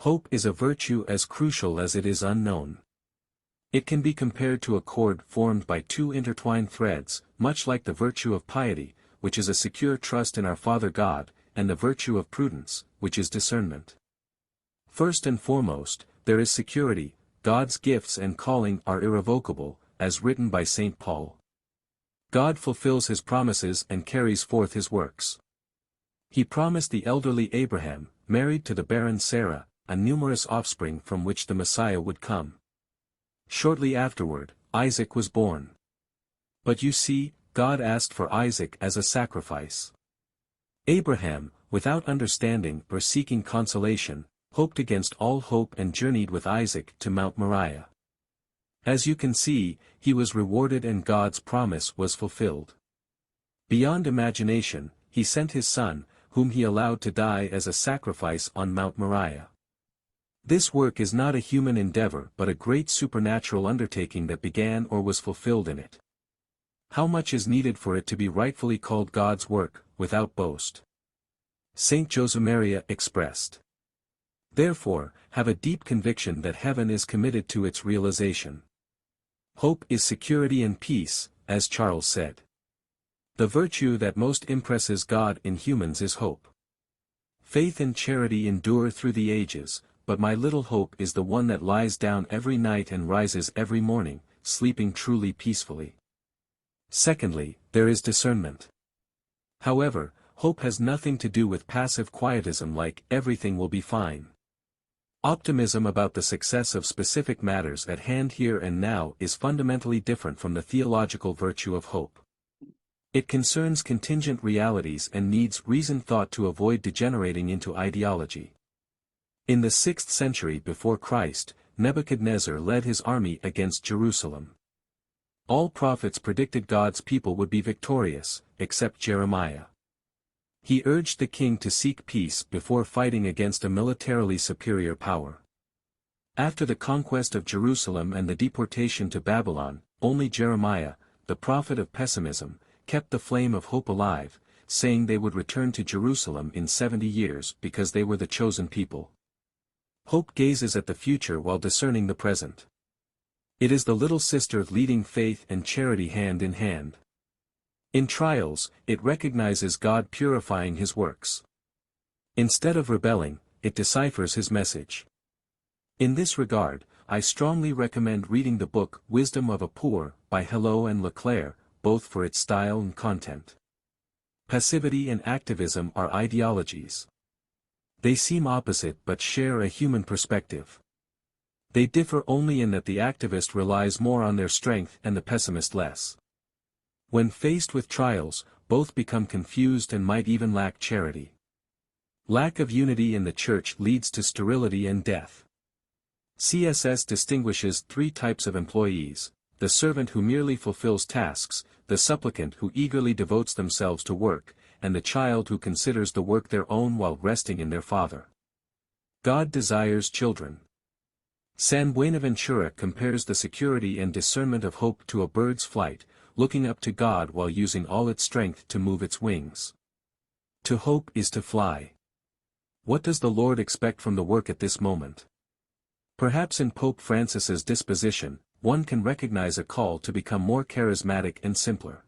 Hope is a virtue as crucial as it is unknown. It can be compared to a cord formed by two intertwined threads, much like the virtue of piety, which is a secure trust in our Father God, and the virtue of prudence, which is discernment. First and foremost, there is security. God's gifts and calling are irrevocable, as written by St. Paul. God fulfills his promises and carries forth his works. He promised the elderly Abraham, married to the barren Sarah, a numerous offspring from which the Messiah would come. Shortly afterward, Isaac was born. But you see, God asked for Isaac as a sacrifice. Abraham, without understanding or seeking consolation, hoped against all hope and journeyed with Isaac to Mount Moriah. As you can see, he was rewarded and God's promise was fulfilled. Beyond imagination, he sent his son, whom he allowed to die as a sacrifice on Mount Moriah. This work is not a human endeavor but a great supernatural undertaking that began or was fulfilled in it. How much is needed for it to be rightfully called God's work, without boast? Saint Josemaria expressed. Therefore, have a deep conviction that heaven is committed to its realization. Hope is security and peace, as Charles said. The virtue that most impresses God in humans is hope. Faith and charity endure through the ages, but my little hope is the one that lies down every night and rises every morning, sleeping truly peacefully. Secondly, there is discernment. However, hope has nothing to do with passive quietism like everything will be fine. Optimism about the success of specific matters at hand here and now is fundamentally different from the theological virtue of hope. It concerns contingent realities and needs reasoned thought to avoid degenerating into ideology. In the 6th century before Christ, Nebuchadnezzar led his army against Jerusalem. All prophets predicted God's people would be victorious, except Jeremiah. He urged the king to seek peace before fighting against a militarily superior power. After the conquest of Jerusalem and the deportation to Babylon, only Jeremiah, the prophet of pessimism, kept the flame of hope alive, saying they would return to Jerusalem in 70 years because they were the chosen people. Hope gazes at the future while discerning the present. It is the little sister leading faith and charity hand in hand. In trials, it recognizes God purifying his works. Instead of rebelling, it deciphers his message. In this regard, I strongly recommend reading the book Wisdom of a Poor, by Hello and Leclerc, both for its style and content. Passivity and activism are ideologies. They seem opposite but share a human perspective. They differ only in that the activist relies more on their strength and the pessimist less. When faced with trials, both become confused and might even lack charity. Lack of unity in the church leads to sterility and death. CSS distinguishes 3 types of employees: the servant who merely fulfills tasks, the supplicant who eagerly devotes themselves to work, and the child who considers the work their own while resting in their Father. God desires children. San Buenaventura compares the security and discernment of hope to a bird's flight, looking up to God while using all its strength to move its wings. To hope is to fly. What does the Lord expect from the work at this moment? Perhaps in Pope Francis's disposition, one can recognize a call to become more charismatic and simpler.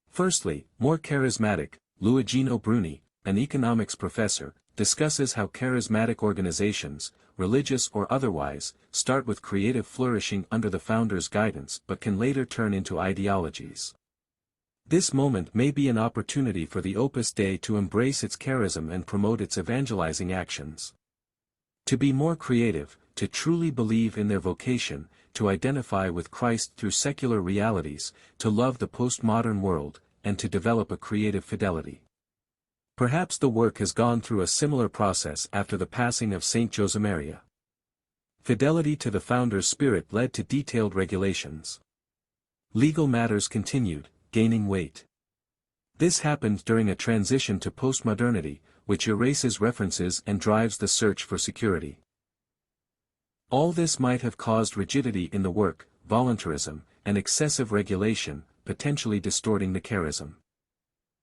Firstly, more charismatic. Luigino Bruni, an economics professor, discusses how charismatic organizations, religious or otherwise, start with creative flourishing under the founder's guidance but can later turn into ideologies. This moment may be an opportunity for the Opus Dei to embrace its charism and promote its evangelizing actions. To be more creative, to truly believe in their vocation, to identify with Christ through secular realities, to love the postmodern world, and to develop a creative fidelity. Perhaps the work has gone through a similar process after the passing of Saint Josemaria. Fidelity to the founder's spirit led to detailed regulations. Legal matters continued, gaining weight. This happened during a transition to postmodernity, which erases references and drives the search for security. All this might have caused rigidity in the work, voluntarism, and excessive regulation, potentially distorting the charism.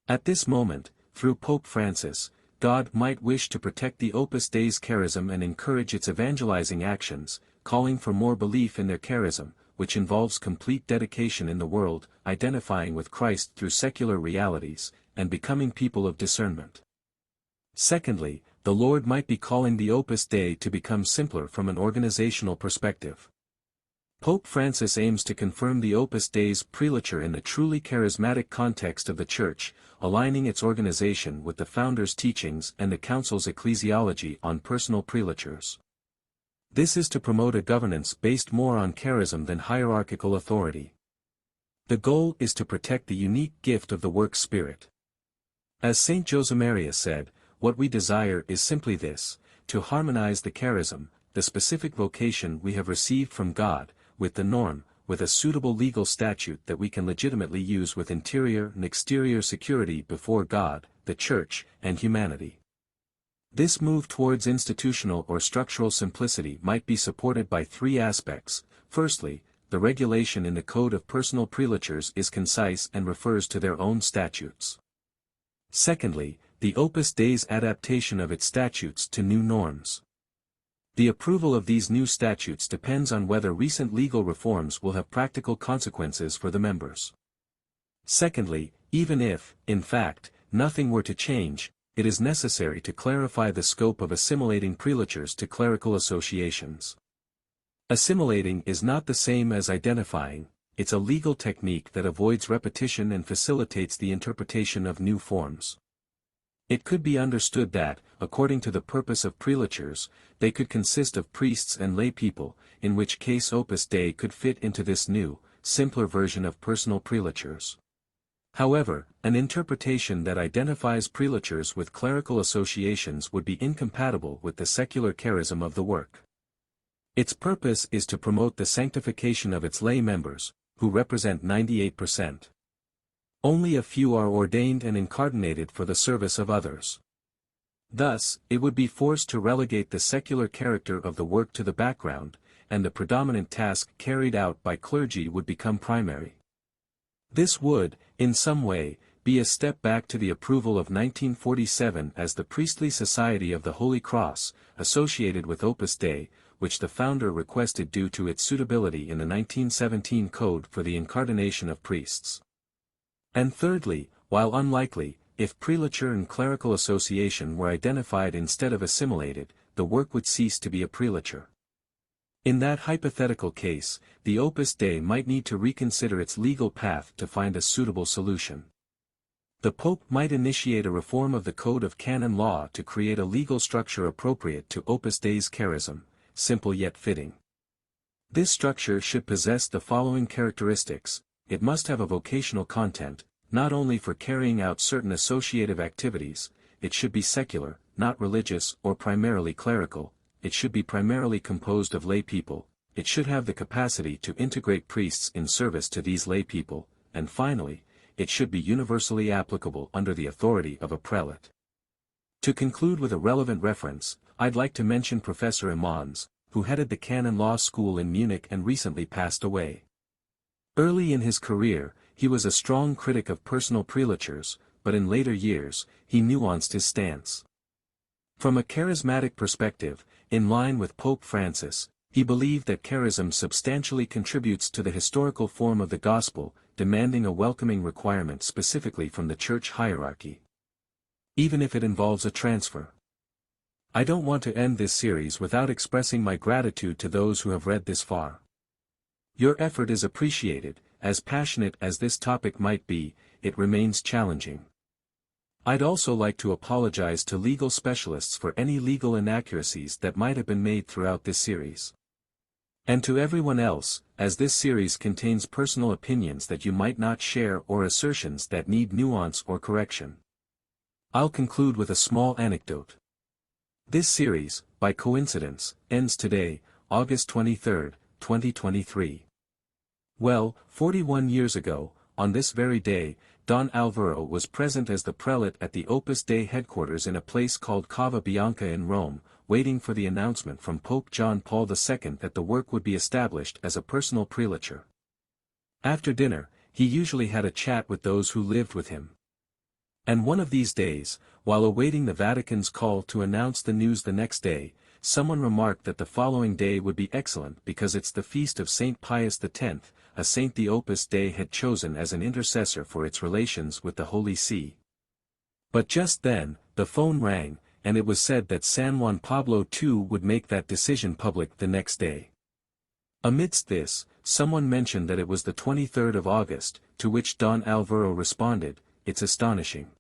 At this moment, through Pope Francis, God might wish to protect the Opus Dei's charism and encourage its evangelizing actions, calling for more belief in their charism, which involves complete dedication in the world, identifying with Christ through secular realities, and becoming people of discernment. Secondly, the Lord might be calling the Opus Dei to become simpler from an organizational perspective. Pope Francis aims to confirm the Opus Dei's prelature in the truly charismatic context of the Church, aligning its organization with the Founder's teachings and the Council's ecclesiology on personal prelatures. This is to promote a governance based more on charism than hierarchical authority. The goal is to protect the unique gift of the work spirit. As Saint Josemaria said, what we desire is simply this, to harmonize the charism, the specific vocation we have received from God, with the norm, with a suitable legal statute that we can legitimately use with interior and exterior security before God, the Church, and humanity. This move towards institutional or structural simplicity might be supported by three aspects. Firstly, the regulation in the Code of Personal Prelatures is concise and refers to their own statutes. Secondly, the Opus Dei's adaptation of its statutes to new norms. The approval of these new statutes depends on whether recent legal reforms will have practical consequences for the members. Secondly, even if, in fact, nothing were to change, it is necessary to clarify the scope of assimilating prelatures to clerical associations. Assimilating is not the same as identifying, it's a legal technique that avoids repetition and facilitates the interpretation of new forms. It could be understood that, according to the purpose of prelatures, they could consist of priests and lay people, in which case Opus Dei could fit into this new, simpler version of personal prelatures. However, an interpretation that identifies prelatures with clerical associations would be incompatible with the secular charism of the work. Its purpose is to promote the sanctification of its lay members, who represent 98%. Only a few are ordained and incarnated for the service of others. Thus, it would be forced to relegate the secular character of the work to the background, and the predominant task carried out by clergy would become primary. This would, in some way, be a step back to the approval of 1947 as the Priestly Society of the Holy Cross, associated with Opus Dei, which the founder requested due to its suitability in the 1917 Code for the Incarnation of Priests. And thirdly, while unlikely, if prelature and clerical association were identified instead of assimilated, the work would cease to be a prelature. In that hypothetical case, the Opus Dei might need to reconsider its legal path to find a suitable solution. The Pope might initiate a reform of the Code of Canon Law to create a legal structure appropriate to Opus Dei's charism, simple yet fitting. This structure should possess the following characteristics. It must have a vocational content, not only for carrying out certain associative activities. It should be secular, not religious or primarily clerical. It should be primarily composed of lay people. It should have the capacity to integrate priests in service to these lay people, and finally, it should be universally applicable under the authority of a prelate. To conclude with a relevant reference, I'd like to mention Professor Imans, who headed the Canon Law School in Munich and recently passed away. Early in his career, he was a strong critic of personal prelatures, but in later years, he nuanced his stance. From a charismatic perspective, in line with Pope Francis, he believed that charism substantially contributes to the historical form of the gospel, demanding a welcoming requirement specifically from the church hierarchy. Even if it involves a transfer. I don't want to end this series without expressing my gratitude to those who have read this far. Your effort is appreciated. As passionate as this topic might be, it remains challenging. I'd also like to apologize to legal specialists for any legal inaccuracies that might have been made throughout this series. And to everyone else, as this series contains personal opinions that you might not share or assertions that need nuance or correction. I'll conclude with a small anecdote. This series, by coincidence, ends today, August 23, 2023. Well, 41 years ago, on this very day, Don Alvaro was present as the prelate at the Opus Dei headquarters in a place called Cava Bianca in Rome, waiting for the announcement from Pope John Paul II that the work would be established as a personal prelature. After dinner, he usually had a chat with those who lived with him. And one of these days, while awaiting the Vatican's call to announce the news the next day, someone remarked that the following day would be excellent because it's the feast of Saint Pius X, a saint the Opus Dei had chosen as an intercessor for its relations with the Holy See. But just then, the phone rang, and it was said that San Juan Pablo II would make that decision public the next day. Amidst this, someone mentioned that it was the 23rd of August, to which Don Alvaro responded, "It's astonishing."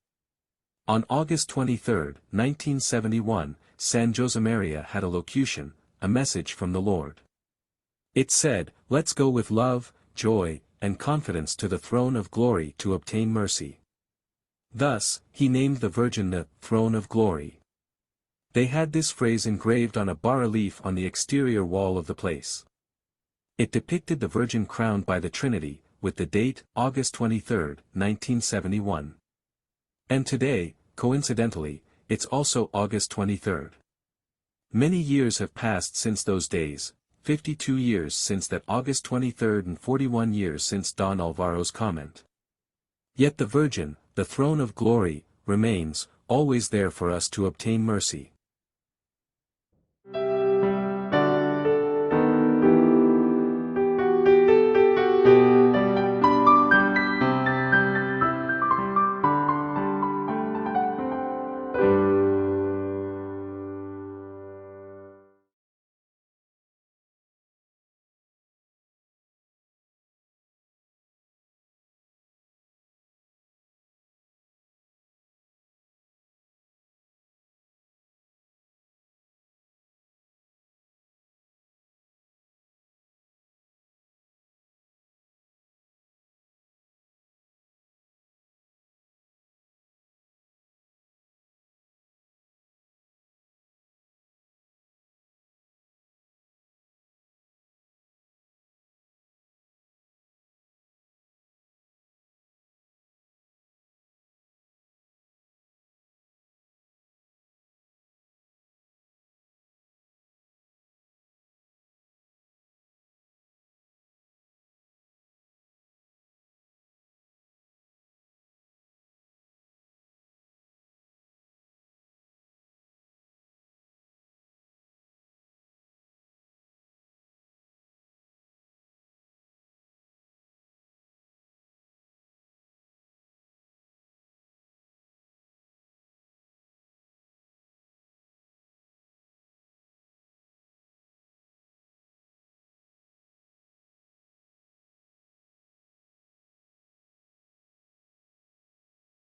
On August 23, 1971, San Josemaria had a locution, a message from the Lord. It said, "Let's go with love, joy, and confidence to the throne of glory to obtain mercy." Thus, he named the Virgin the Throne of Glory. They had this phrase engraved on a bas-relief on the exterior wall of the place. It depicted the Virgin crowned by the Trinity, with the date, August 23, 1971. And today, coincidentally, it's also August 23. Many years have passed since those days, 52 years since that August 23 and 41 years since Don Alvaro's comment. Yet the Virgin, the Throne of Glory, remains, always there for us to obtain mercy.